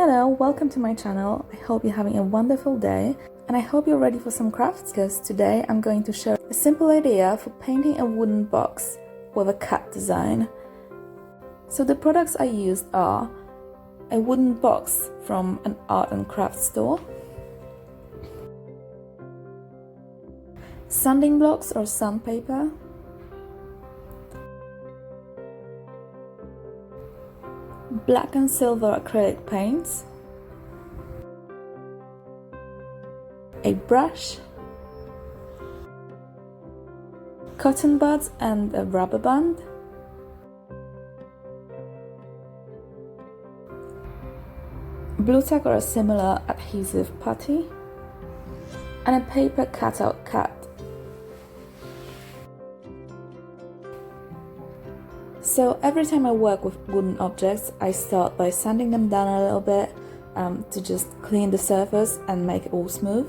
Hello, welcome to my channel. I hope you're having a wonderful day and I hope you're ready for some crafts because today I'm going to share a simple idea for painting a wooden box with a cat design. So the products I used are a wooden box from an art and craft store, sanding blocks or sandpaper, black and silver acrylic paints, a brush, cotton buds and a rubber band, blue tack or a similar adhesive putty, and a paper cutout cat. So every time I work with wooden objects, I start by sanding them down a little bit to just clean the surface and make it all smooth.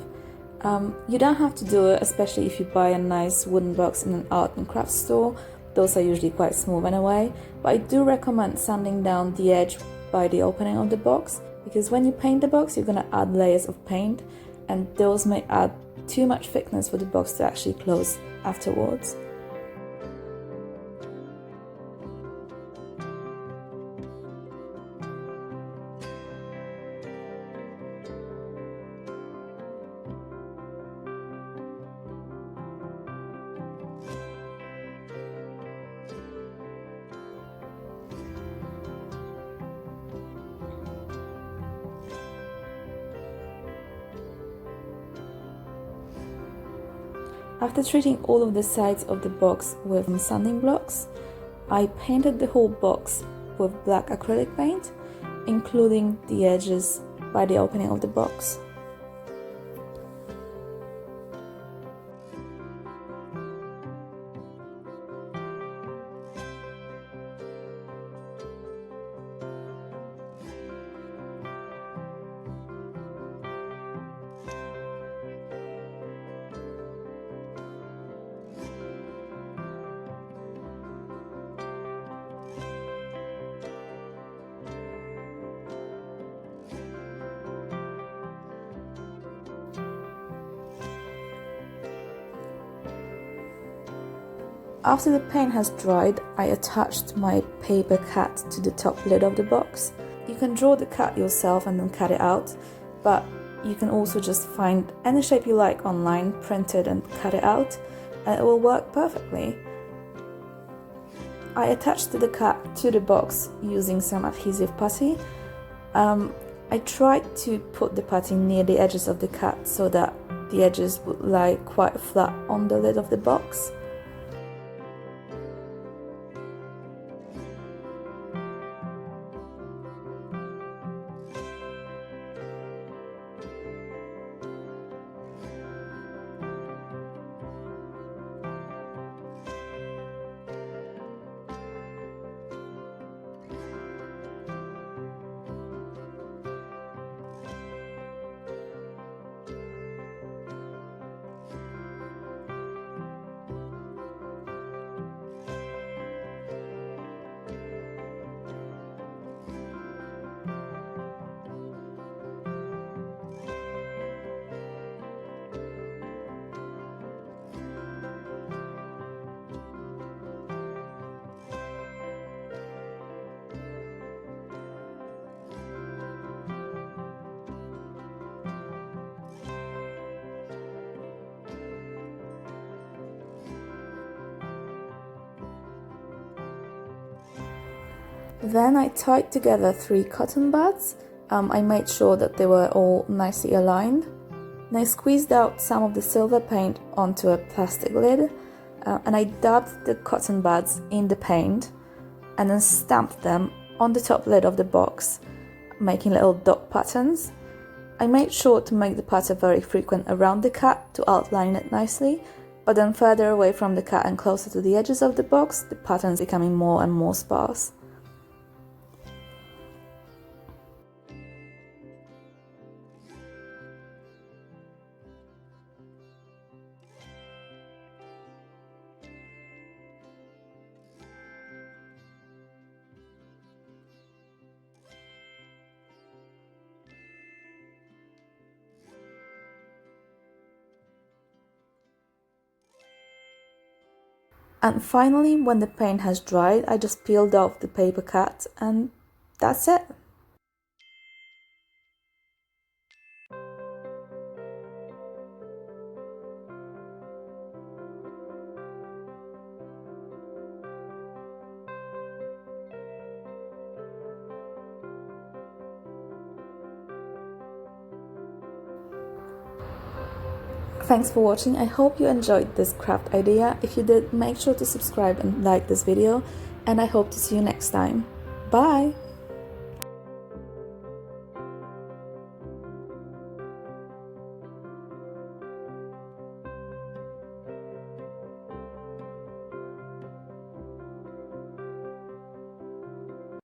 You don't have to do it, especially if you buy a nice wooden box in an art and craft store. Those are usually quite smooth anyway, but I do recommend sanding down the edge by the opening of the box, because when you paint the box you're going to add layers of paint and those may add too much thickness for the box to actually close afterwards. After treating all of the sides of the box with sanding blocks, I painted the whole box with black acrylic paint, including the edges by the opening of the box. After the paint has dried, I attached my paper cat to the top lid of the box. You can draw the cat yourself and then cut it out, but you can also just find any shape you like online, print it and cut it out, and it will work perfectly. I attached the cat to the box using some adhesive putty. I tried to put the putty near the edges of the cat so that the edges would lie quite flat on the lid of the box. Then I tied together 3 cotton buds. I made sure that they were all nicely aligned. And I squeezed out some of the silver paint onto a plastic lid, and I dabbed the cotton buds in the paint and then stamped them on the top lid of the box, making little dot patterns. I made sure to make the pattern very frequent around the cat to outline it nicely, but then further away from the cat and closer to the edges of the box, the pattern's becoming more and more sparse. And finally, when the paint has dried, I just peeled off the paper cut and that's it. Thanks for watching. I hope you enjoyed this craft idea. If you did, make sure to subscribe and like this video, and I hope to see you next time. Bye!